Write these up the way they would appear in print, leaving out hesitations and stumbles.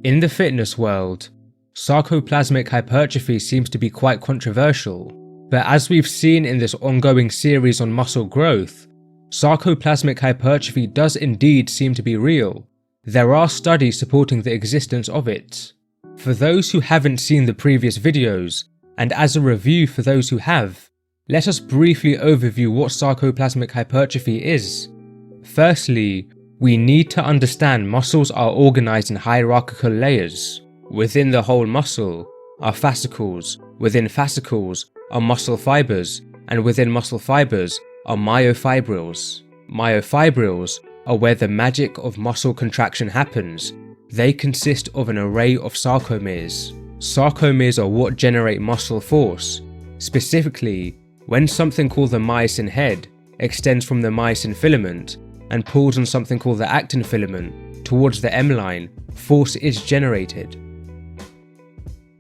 In the fitness world, sarcoplasmic hypertrophy seems to be quite controversial, but as we've seen in this ongoing series on muscle growth, sarcoplasmic hypertrophy does indeed seem to be real. There are studies supporting the existence of it. For those who haven't seen the previous videos, and as a review for those who have, let us briefly overview what sarcoplasmic hypertrophy is. Firstly, we need to understand muscles are organized in hierarchical layers. Within the whole muscle are fascicles, within fascicles are muscle fibers, and within muscle fibers are myofibrils. Myofibrils are where the magic of muscle contraction happens. They consist of an array of sarcomeres. Sarcomeres are what generate muscle force. Specifically, when something called the myosin head extends from the myosin filament and pulls on something called the actin filament towards the M-line, force is generated.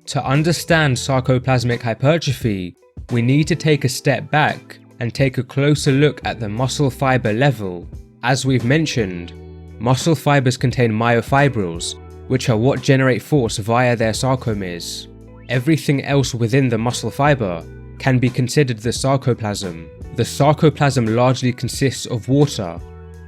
To understand sarcoplasmic hypertrophy, we need to take a step back and take a closer look at the muscle fiber level. As we've mentioned, muscle fibers contain myofibrils, which are what generate force via their sarcomeres. Everything else within the muscle fiber can be considered the sarcoplasm. The sarcoplasm largely consists of water,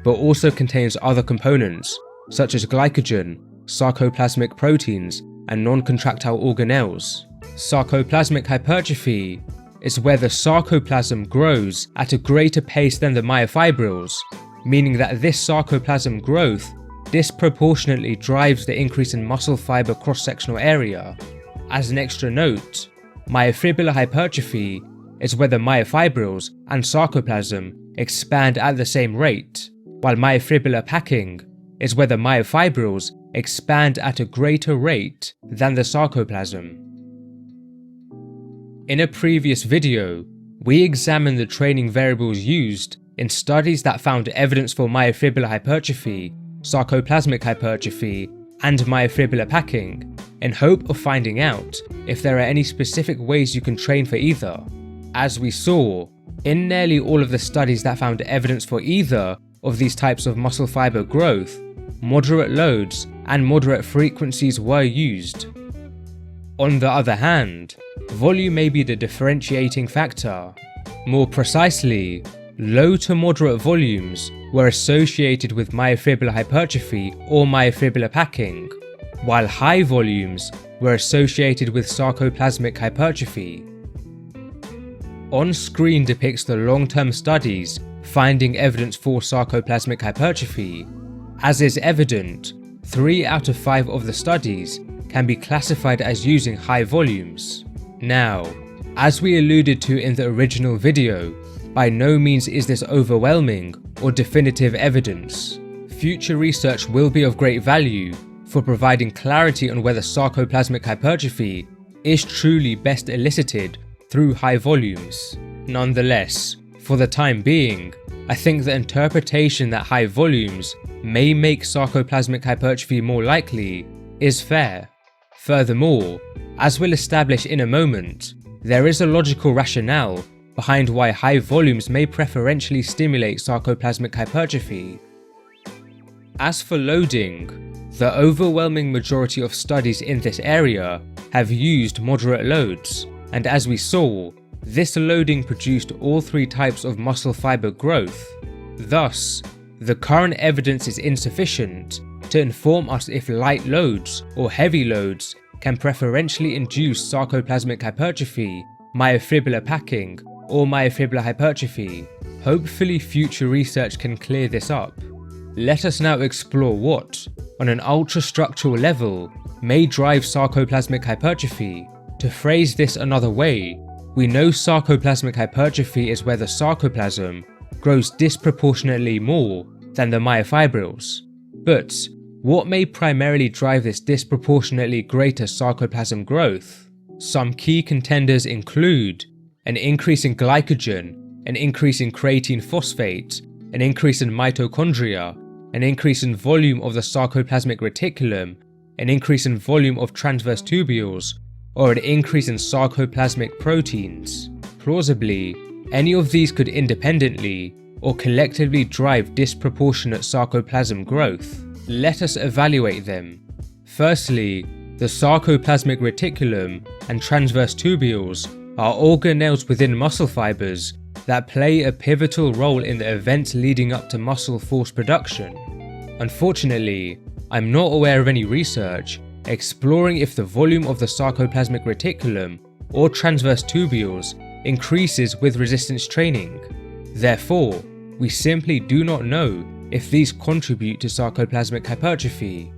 but also contains other components such as glycogen, sarcoplasmic proteins, and non-contractile organelles. Sarcoplasmic hypertrophy is where the sarcoplasm grows at a greater pace than the myofibrils, meaning that this sarcoplasm growth disproportionately drives the increase in muscle fiber cross-sectional area. As an extra note, myofibrillar hypertrophy is where the myofibrils and sarcoplasm expand at the same rate, while myofibrillar packing is where the myofibrils expand at a greater rate than the sarcoplasm. In a previous video, we examined the training variables used in studies that found evidence for myofibrillar hypertrophy, sarcoplasmic hypertrophy, and myofibrillar packing, in hope of finding out if there are any specific ways you can train for either. As we saw, in nearly all of the studies that found evidence for either of these types of muscle fiber growth, moderate loads and moderate frequencies were used. On the other hand, volume may be the differentiating factor. More precisely, low to moderate volumes were associated with myofibrillar hypertrophy or myofibrillar packing, while high volumes were associated with sarcoplasmic hypertrophy. On screen depicts the long-term studies finding evidence for sarcoplasmic hypertrophy. As is evident, 3 out of 5 of the studies can be classified as using high volumes. Now, as we alluded to in the original video, by no means is this overwhelming or definitive evidence. Future research will be of great value for providing clarity on whether sarcoplasmic hypertrophy is truly best elicited through high volumes. Nonetheless, for the time being, I think the interpretation that high volumes may make sarcoplasmic hypertrophy more likely is fair. Furthermore, as we'll establish in a moment, there is a logical rationale behind why high volumes may preferentially stimulate sarcoplasmic hypertrophy. As for loading, the overwhelming majority of studies in this area have used moderate loads, and as we saw, this loading produced all 3 types of muscle fiber growth. Thus, the current evidence is insufficient to inform us if light loads or heavy loads can preferentially induce sarcoplasmic hypertrophy, myofibrillar packing, or myofibrillar hypertrophy. Hopefully future research can clear this up. Let us now explore what, on an ultrastructural level, may drive sarcoplasmic hypertrophy. To phrase this another way, we know sarcoplasmic hypertrophy is where the sarcoplasm grows disproportionately more than the myofibrils. But what may primarily drive this disproportionately greater sarcoplasm growth? Some key contenders include an increase in glycogen, an increase in creatine phosphate, an increase in mitochondria, an increase in volume of the sarcoplasmic reticulum, an increase in volume of transverse tubules, or an increase in sarcoplasmic proteins. Plausibly, any of these could independently or collectively drive disproportionate sarcoplasm growth. Let us evaluate them. Firstly, the sarcoplasmic reticulum and transverse tubules are organelles within muscle fibers that play a pivotal role in the events leading up to muscle force production. Unfortunately, I'm not aware of any research exploring if the volume of the sarcoplasmic reticulum or transverse tubules increases with resistance training. Therefore, we simply do not know if these contribute to sarcoplasmic hypertrophy.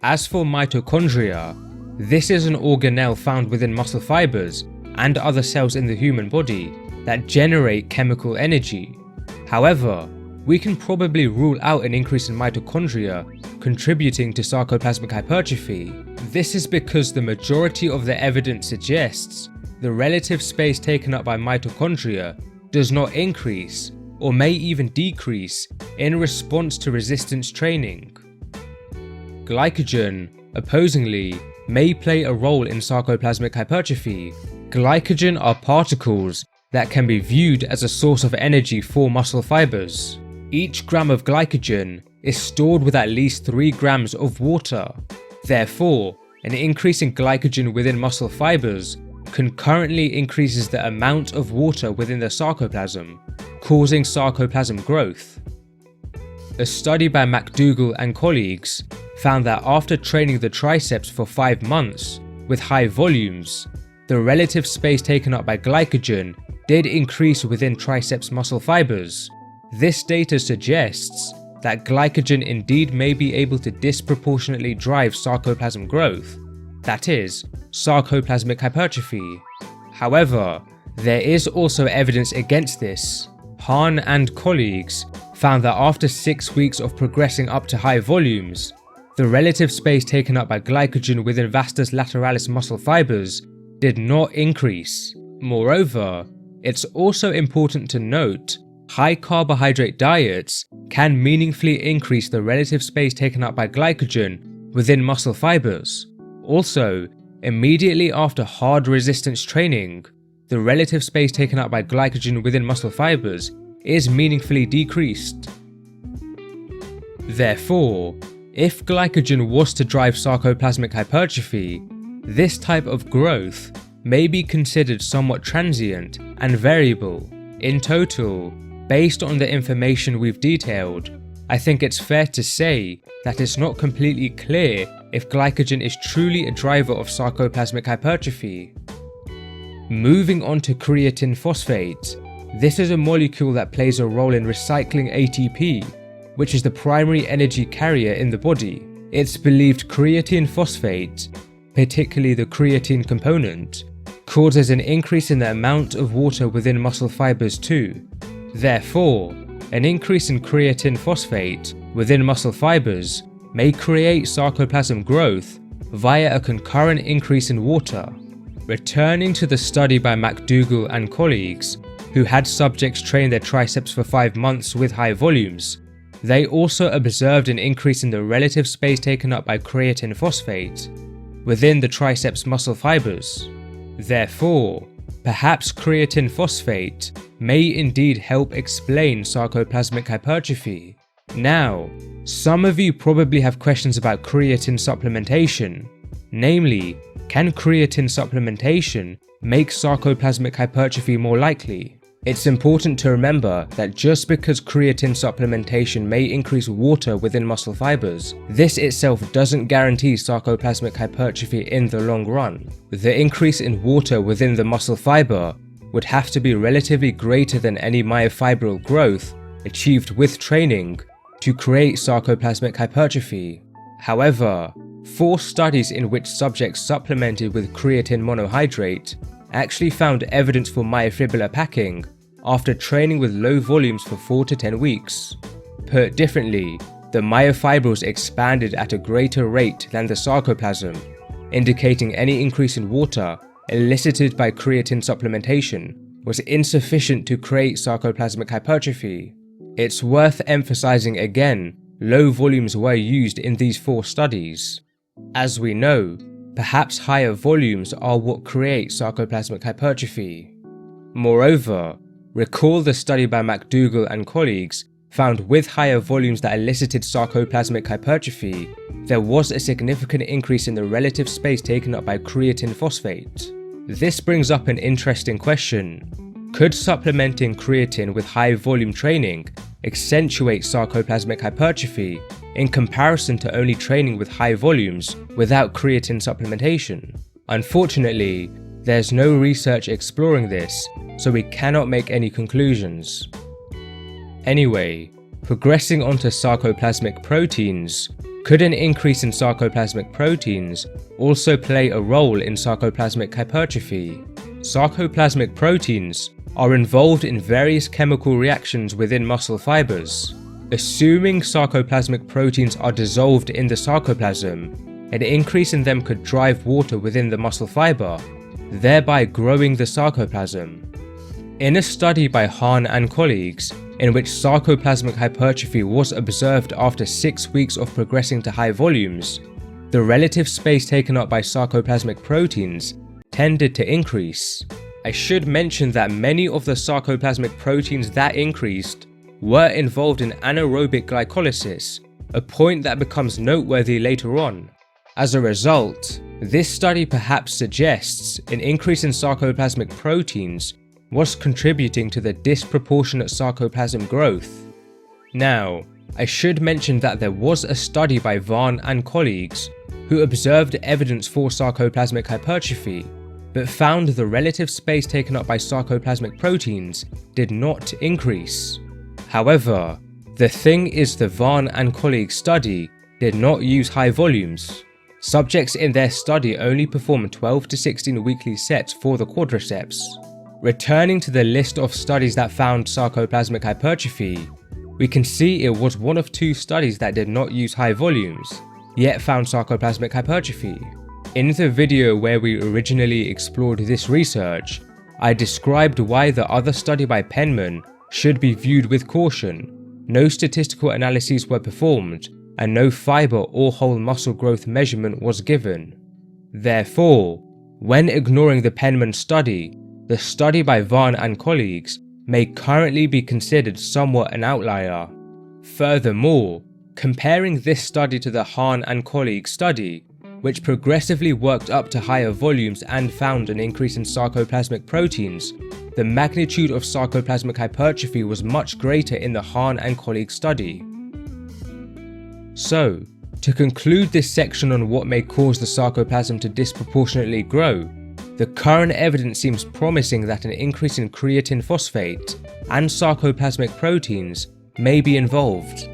As for mitochondria, this is an organelle found within muscle fibers and other cells in the human body that generate chemical energy. However, we can probably rule out an increase in mitochondria contributing to sarcoplasmic hypertrophy. This is because the majority of the evidence suggests the relative space taken up by mitochondria does not increase or may even decrease in response to resistance training. Glycogen, opposingly, may play a role in sarcoplasmic hypertrophy. Glycogen are particles that can be viewed as a source of energy for muscle fibers. Each gram of glycogen is stored with at least 3 grams of water. Therefore, an increase in glycogen within muscle fibers concurrently increases the amount of water within the sarcoplasm, causing sarcoplasm growth. A study by McDougall and colleagues found that after training the triceps for 5 months with high volumes, the relative space taken up by glycogen did increase within triceps muscle fibers. This data suggests that glycogen indeed may be able to disproportionately drive sarcoplasm growth, that is, sarcoplasmic hypertrophy. However, there is also evidence against this. Hahn and colleagues found that after 6 weeks of progressing up to high volumes, the relative space taken up by glycogen within vastus lateralis muscle fibers did not increase. Moreover, it's also important to note high carbohydrate diets can meaningfully increase the relative space taken up by glycogen within muscle fibers. Also, immediately after hard resistance training, the relative space taken up by glycogen within muscle fibers is meaningfully decreased. Therefore, if glycogen was to drive sarcoplasmic hypertrophy, this type of growth may be considered somewhat transient and variable. In total, based on the information we've detailed, I think it's fair to say that it's not completely clear if glycogen is truly a driver of sarcoplasmic hypertrophy. Moving on to creatine phosphate, this is a molecule that plays a role in recycling ATP, which is the primary energy carrier in the body. It's believed creatine phosphate, particularly the creatine component, causes an increase in the amount of water within muscle fibers too. Therefore, an increase in creatine phosphate within muscle fibers may create sarcoplasm growth via a concurrent increase in water. Returning to the study by McDougall and colleagues, who had subjects train their triceps for 5 months with high volumes, they also observed an increase in the relative space taken up by creatine phosphate within the triceps muscle fibers. Therefore, perhaps creatine phosphate may indeed help explain sarcoplasmic hypertrophy. Now, some of you probably have questions about creatine supplementation. Namely, can creatine supplementation make sarcoplasmic hypertrophy more likely? It's important to remember that just because creatine supplementation may increase water within muscle fibers, this itself doesn't guarantee sarcoplasmic hypertrophy in the long run. The increase in water within the muscle fiber would have to be relatively greater than any myofibril growth achieved with training to create sarcoplasmic hypertrophy. However, 4 studies in which subjects supplemented with creatine monohydrate actually found evidence for myofibrillar packing after training with low volumes for 4 to 10 weeks. Put differently, the myofibrils expanded at a greater rate than the sarcoplasm, indicating any increase in water elicited by creatine supplementation was insufficient to create sarcoplasmic hypertrophy. It's worth emphasizing again, low volumes were used in these 4 studies. As we know, perhaps higher volumes are what create sarcoplasmic hypertrophy. Moreover, recall the study by McDougall and colleagues found with higher volumes that elicited sarcoplasmic hypertrophy, there was a significant increase in the relative space taken up by creatine phosphate. This brings up an interesting question. Could supplementing creatine with high volume training accentuate sarcoplasmic hypertrophy in comparison to only training with high volumes without creatine supplementation? Unfortunately, there's no research exploring this, so we cannot make any conclusions. Anyway, progressing onto sarcoplasmic proteins, could an increase in sarcoplasmic proteins also play a role in sarcoplasmic hypertrophy? Sarcoplasmic proteins are involved in various chemical reactions within muscle fibers. Assuming sarcoplasmic proteins are dissolved in the sarcoplasm, an increase in them could drive water within the muscle fiber, thereby growing the sarcoplasm. In a study by Hahn and colleagues, in which sarcoplasmic hypertrophy was observed after 6 weeks of progressing to high volumes, the relative space taken up by sarcoplasmic proteins tended to increase. I should mention that many of the sarcoplasmic proteins that increased were involved in anaerobic glycolysis, a point that becomes noteworthy later on. As a result, this study perhaps suggests an increase in sarcoplasmic proteins was contributing to the disproportionate sarcoplasm growth. Now, I should mention that there was a study by Hahn and colleagues who observed evidence for sarcoplasmic hypertrophy, but found the relative space taken up by sarcoplasmic proteins did not increase. However, the thing is the Hahn and colleagues study did not use high volumes. Subjects in their study only performed 12 to 16 weekly sets for the quadriceps. Returning to the list of studies that found sarcoplasmic hypertrophy, we can see it was one of 2 studies that did not use high volumes, yet found sarcoplasmic hypertrophy. In the video where we originally explored this research, I described why the other study by Penman should be viewed with caution. No statistical analyses were performed, and no fiber or whole muscle growth measurement was given. Therefore, when ignoring the Penman study, the study by Hahn and colleagues may currently be considered somewhat an outlier. Furthermore, comparing this study to the Hahn and colleagues study, which progressively worked up to higher volumes and found an increase in sarcoplasmic proteins, the magnitude of sarcoplasmic hypertrophy was much greater in the Hahn and colleagues study. So, to conclude this section on what may cause the sarcoplasm to disproportionately grow, the current evidence seems promising that an increase in creatine phosphate and sarcoplasmic proteins may be involved.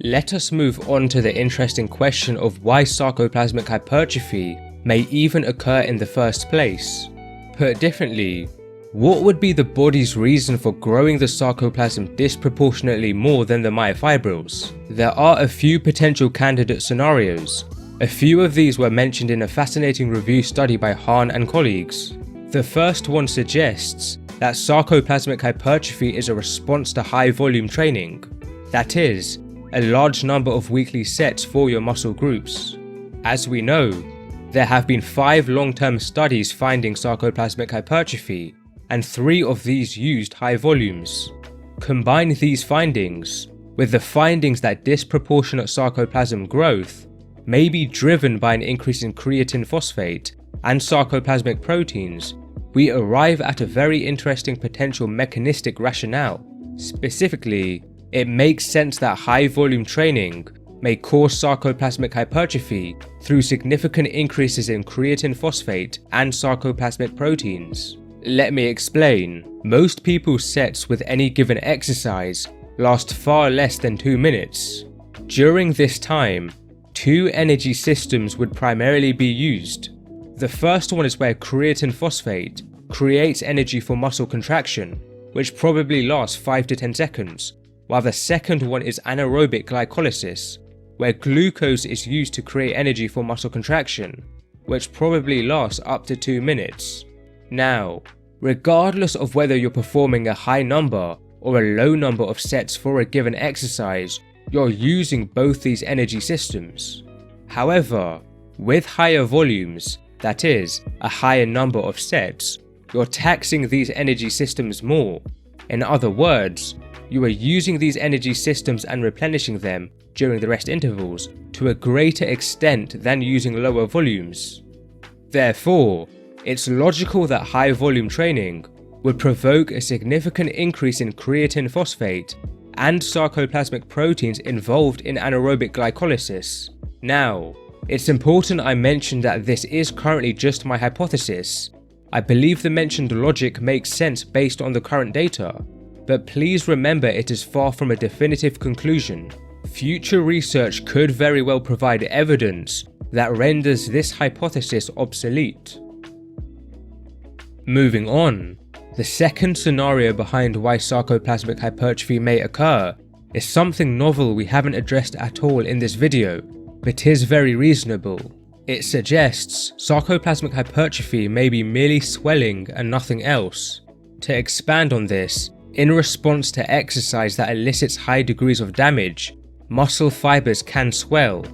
Let us move on to the interesting question of why sarcoplasmic hypertrophy may even occur in the first place. Put differently, what would be the body's reason for growing the sarcoplasm disproportionately more than the myofibrils? There are a few potential candidate scenarios. A few of these were mentioned in a fascinating review study by Hahn and colleagues. The first one suggests that sarcoplasmic hypertrophy is a response to high volume training. That is, a large number of weekly sets for your muscle groups. As we know, there have been 5 long-term studies finding sarcoplasmic hypertrophy, and 3 of these used high volumes. Combine these findings with the findings that disproportionate sarcoplasm growth may be driven by an increase in creatine phosphate and sarcoplasmic proteins, we arrive at a very interesting potential mechanistic rationale. Specifically, it makes sense that high volume training may cause sarcoplasmic hypertrophy through significant increases in creatine phosphate and sarcoplasmic proteins. Let me explain. Most people's sets with any given exercise last far less than 2 minutes. During this time, 2 energy systems would primarily be used. The first one is where creatine phosphate creates energy for muscle contraction, which probably lasts 5 to 10 seconds, while the second one is anaerobic glycolysis, where glucose is used to create energy for muscle contraction, which probably lasts up to 2 minutes. Now, regardless of whether you're performing a high number or a low number of sets for a given exercise, you're using both these energy systems. However, with higher volumes, that is, a higher number of sets, you're taxing these energy systems more. In other words, you are using these energy systems and replenishing them during the rest intervals to a greater extent than using lower volumes. Therefore, it's logical that high volume training would provoke a significant increase in creatine phosphate and sarcoplasmic proteins involved in anaerobic glycolysis. Now, it's important I mention that this is currently just my hypothesis. I believe the mentioned logic makes sense based on the current data, but please remember it is far from a definitive conclusion. Future research could very well provide evidence that renders this hypothesis obsolete. Moving on, the second scenario behind why sarcoplasmic hypertrophy may occur is something novel we haven't addressed at all in this video, but is very reasonable. It suggests sarcoplasmic hypertrophy may be merely swelling and nothing else. To expand on this, in response to exercise that elicits high degrees of damage, muscle fibers can swell.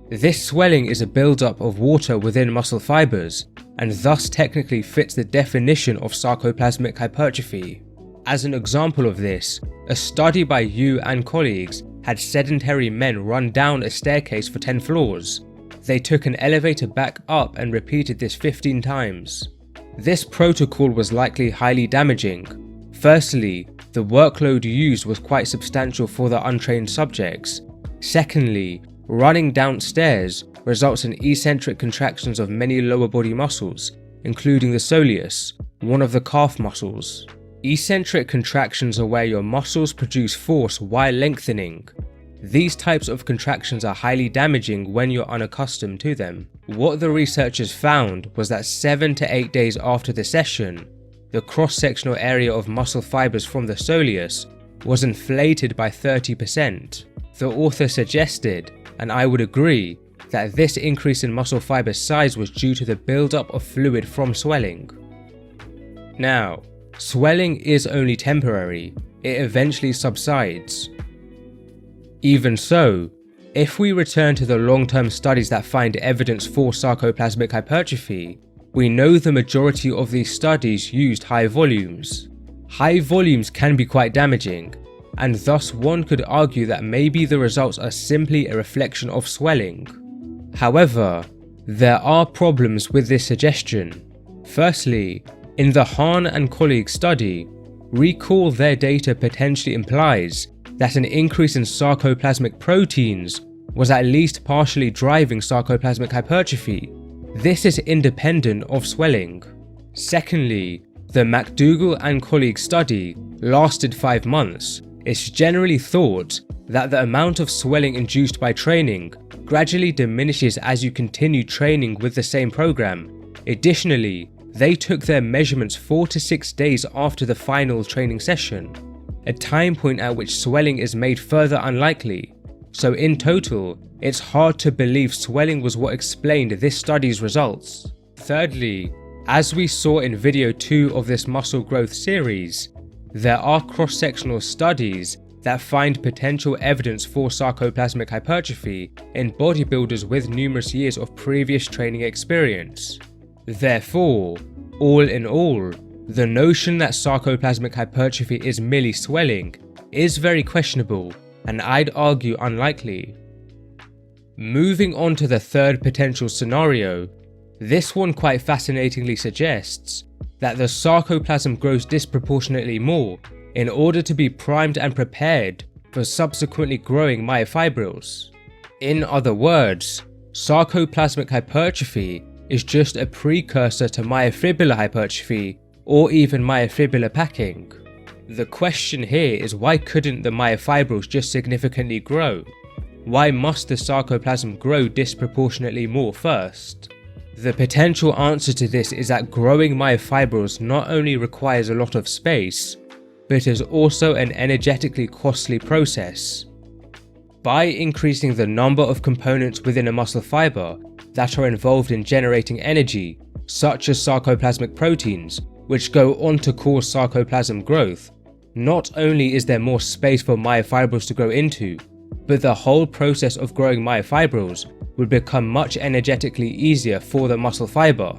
This swelling is a buildup of water within muscle fibers, and thus technically fits the definition of sarcoplasmic hypertrophy. As an example of this, a study by Yu and colleagues had sedentary men run down a staircase for 10 floors. They took an elevator back up and repeated this 15 times. This protocol was likely highly damaging. Firstly, the workload used was quite substantial for the untrained subjects. Secondly, running downstairs results in eccentric contractions of many lower body muscles, including the soleus, one of the calf muscles. Eccentric contractions are where your muscles produce force while lengthening. These types of contractions are highly damaging when you're unaccustomed to them. What the researchers found was that 7 to 8 days after the session, the cross-sectional area of muscle fibers from the soleus was inflated by 30%. The author suggested, and I would agree, that this increase in muscle fiber size was due to the buildup of fluid from swelling. Now, swelling is only temporary, it eventually subsides. Even so, if we return to the long-term studies that find evidence for sarcoplasmic hypertrophy, we know the majority of these studies used high volumes. High volumes can be quite damaging, and thus one could argue that maybe the results are simply a reflection of swelling. However, there are problems with this suggestion. Firstly, in the Hahn and colleagues study, recall their data potentially implies that an increase in sarcoplasmic proteins was at least partially driving sarcoplasmic hypertrophy. This is independent of swelling. Secondly, the McDougall and colleagues study lasted 5 months. It's generally thought that the amount of swelling induced by training gradually diminishes as you continue training with the same program. Additionally, they took their measurements 4 to 6 days after the final training session, a time point at which swelling is made further unlikely. So in total, it's hard to believe swelling was what explained this study's results. Thirdly, as we saw in video 2 of this muscle growth series, there are cross-sectional studies that find potential evidence for sarcoplasmic hypertrophy in bodybuilders with numerous years of previous training experience. Therefore, all in all, the notion that sarcoplasmic hypertrophy is merely swelling is very questionable, and I'd argue unlikely. Moving on to the third potential scenario, this one quite fascinatingly suggests that the sarcoplasm grows disproportionately more in order to be primed and prepared for subsequently growing myofibrils. In other words, sarcoplasmic hypertrophy is just a precursor to myofibrillar hypertrophy or even myofibrillar packing. The question here is, why couldn't the myofibrils just significantly grow? Why must the sarcoplasm grow disproportionately more first? The potential answer to this is that growing myofibrils not only requires a lot of space, but is also an energetically costly process. By increasing the number of components within a muscle fiber that are involved in generating energy, such as sarcoplasmic proteins, which go on to cause sarcoplasm growth, not only is there more space for myofibrils to grow into, but the whole process of growing myofibrils would become much energetically easier for the muscle fiber.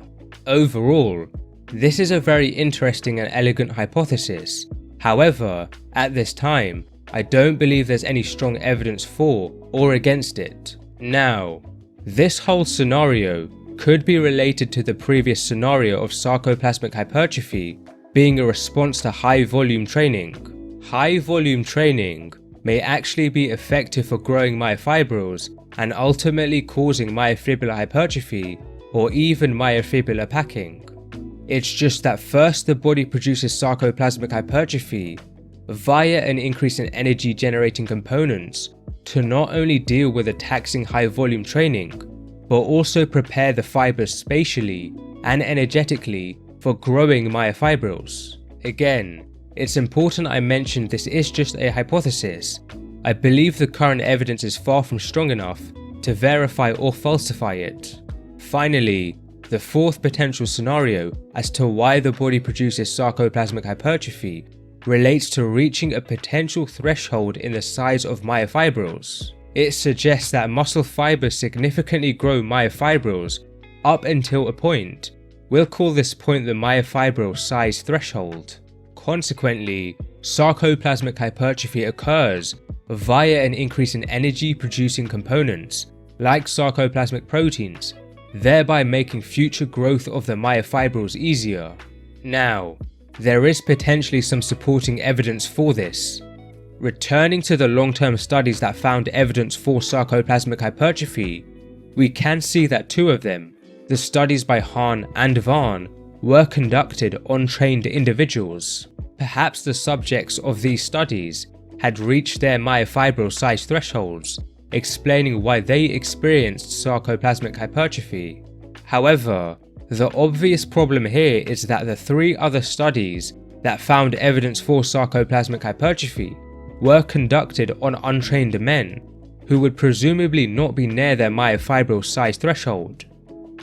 Overall, this is a very interesting and elegant hypothesis. However, at this time, I don't believe there's any strong evidence for or against it. Now, this whole scenario could be related to the previous scenario of sarcoplasmic hypertrophy being a response to high volume training. High volume training may actually be effective for growing myofibrils and ultimately causing myofibrillar hypertrophy or even myofibrillar packing. It's just that first the body produces sarcoplasmic hypertrophy via an increase in energy generating components to not only deal with the taxing high volume training, but also prepare the fibers spatially and energetically for growing myofibrils. Again, it's important I mention this is just a hypothesis. I believe the current evidence is far from strong enough to verify or falsify it. Finally, the fourth potential scenario as to why the body produces sarcoplasmic hypertrophy relates to reaching a potential threshold in the size of myofibrils. It suggests that muscle fibers significantly grow myofibrils up until a point. We'll call this point the myofibril size threshold. Consequently, sarcoplasmic hypertrophy occurs via an increase in energy producing components like sarcoplasmic proteins, thereby making future growth of the myofibrils easier. Now, there is potentially some supporting evidence for this. Returning to the long-term studies that found evidence for sarcoplasmic hypertrophy, we can see that two of them, the studies by Hahn and Varn, were conducted on trained individuals. Perhaps the subjects of these studies had reached their myofibril size thresholds, explaining why they experienced sarcoplasmic hypertrophy. However, the obvious problem here is that the three other studies that found evidence for sarcoplasmic hypertrophy were conducted on untrained men, who would presumably not be near their myofibril size threshold.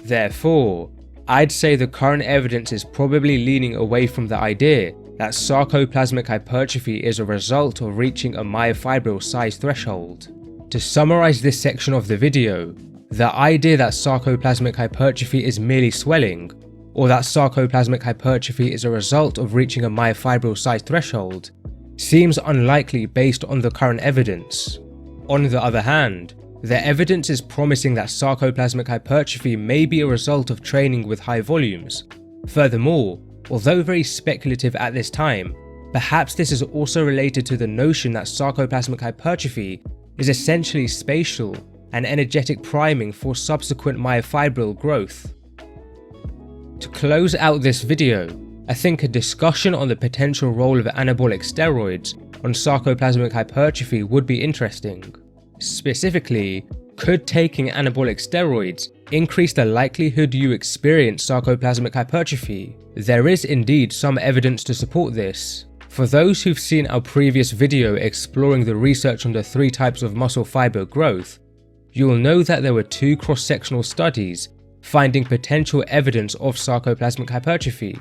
Therefore, I'd say the current evidence is probably leaning away from the idea that sarcoplasmic hypertrophy is a result of reaching a myofibril size threshold. To summarize this section of the video, the idea that sarcoplasmic hypertrophy is merely swelling, or that sarcoplasmic hypertrophy is a result of reaching a myofibril size threshold, seems unlikely based on the current evidence. On the other hand, the evidence is promising that sarcoplasmic hypertrophy may be a result of training with high volumes. Furthermore, although very speculative at this time, perhaps this is also related to the notion that sarcoplasmic hypertrophy is essentially spatial and energetic priming for subsequent myofibril growth. To close out this video, I think a discussion on the potential role of anabolic steroids on sarcoplasmic hypertrophy would be interesting. Specifically, could taking anabolic steroids increase the likelihood you experience sarcoplasmic hypertrophy? There is indeed some evidence to support this. For those who've seen our previous video exploring the research on the three types of muscle fiber growth, you'll know that there were two cross-sectional studies finding potential evidence of sarcoplasmic hypertrophy.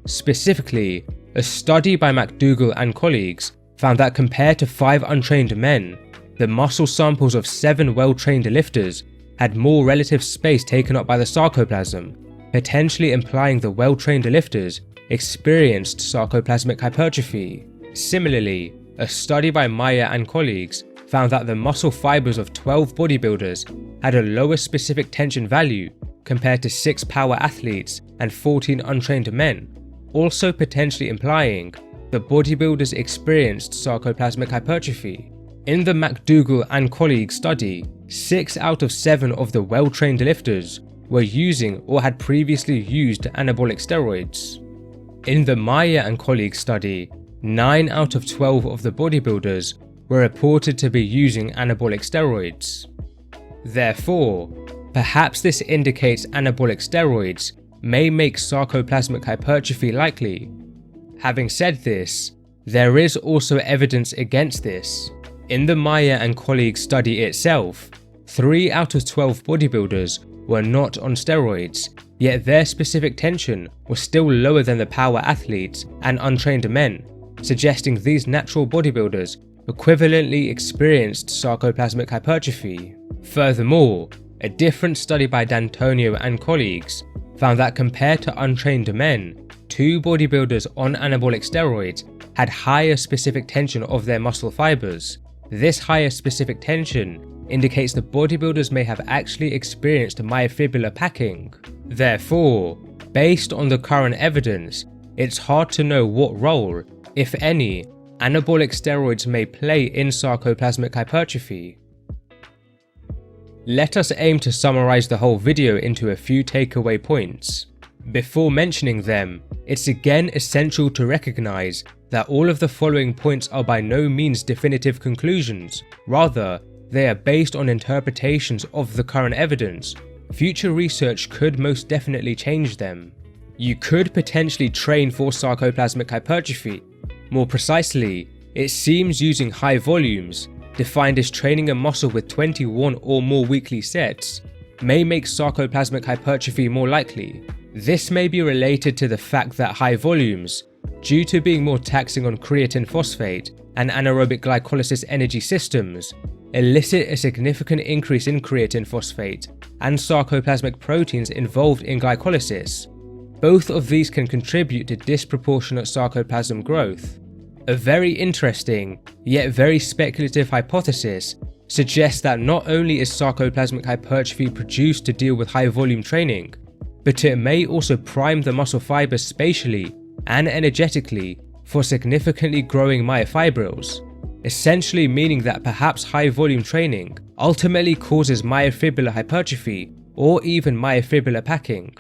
Specifically, a study by McDougall and colleagues found that compared to 5 untrained men, the muscle samples of 7 well-trained lifters had more relative space taken up by the sarcoplasm, potentially implying the well-trained lifters experienced sarcoplasmic hypertrophy. Similarly, a study by Meyer and colleagues found that the muscle fibers of 12 bodybuilders had a lower specific tension value compared to 6 power athletes and 14 untrained men, also potentially implying the bodybuilders experienced sarcoplasmic hypertrophy. In the McDougall and colleagues study, 6 out of 7 of the well-trained lifters were using or had previously used anabolic steroids. In the Meyer and colleagues study, 9 out of 12 of the bodybuilders were reported to be using anabolic steroids. Therefore, perhaps this indicates anabolic steroids may make sarcoplasmic hypertrophy likely. Having said this, there is also evidence against this. In the Meyer and colleagues study itself, 3 out of 12 bodybuilders were not on steroids, yet their specific tension was still lower than the power athletes and untrained men, suggesting these natural bodybuilders equivalently experienced sarcoplasmic hypertrophy. Furthermore, a different study by D'Antonio and colleagues found that compared to untrained men, 2 bodybuilders on anabolic steroids had higher specific tension of their muscle fibers. This higher specific tension indicates the bodybuilders may have actually experienced myofibrillar packing. Therefore, based on the current evidence, it's hard to know what role, if any, anabolic steroids may play in sarcoplasmic hypertrophy. Let us aim to summarize the whole video into a few takeaway points. Before mentioning them, it's again essential to recognize that all of the following points are by no means definitive conclusions. Rather, they are based on interpretations of the current evidence. Future research could most definitely change them. You could potentially train for sarcoplasmic hypertrophy. More precisely, it seems using high volumes, defined as training a muscle with 21 or more weekly sets, may make sarcoplasmic hypertrophy more likely. This may be related to the fact that high volumes, due to being more taxing on creatine phosphate and anaerobic glycolysis energy systems, elicit a significant increase in creatine phosphate and sarcoplasmic proteins involved in glycolysis. Both of these can contribute to disproportionate sarcoplasm growth. A very interesting, yet very speculative hypothesis suggests that not only is sarcoplasmic hypertrophy produced to deal with high volume training, but it may also prime the muscle fibers spatially and energetically for significantly growing myofibrils, essentially meaning that perhaps high volume training ultimately causes myofibrillar hypertrophy or even myofibrillar packing.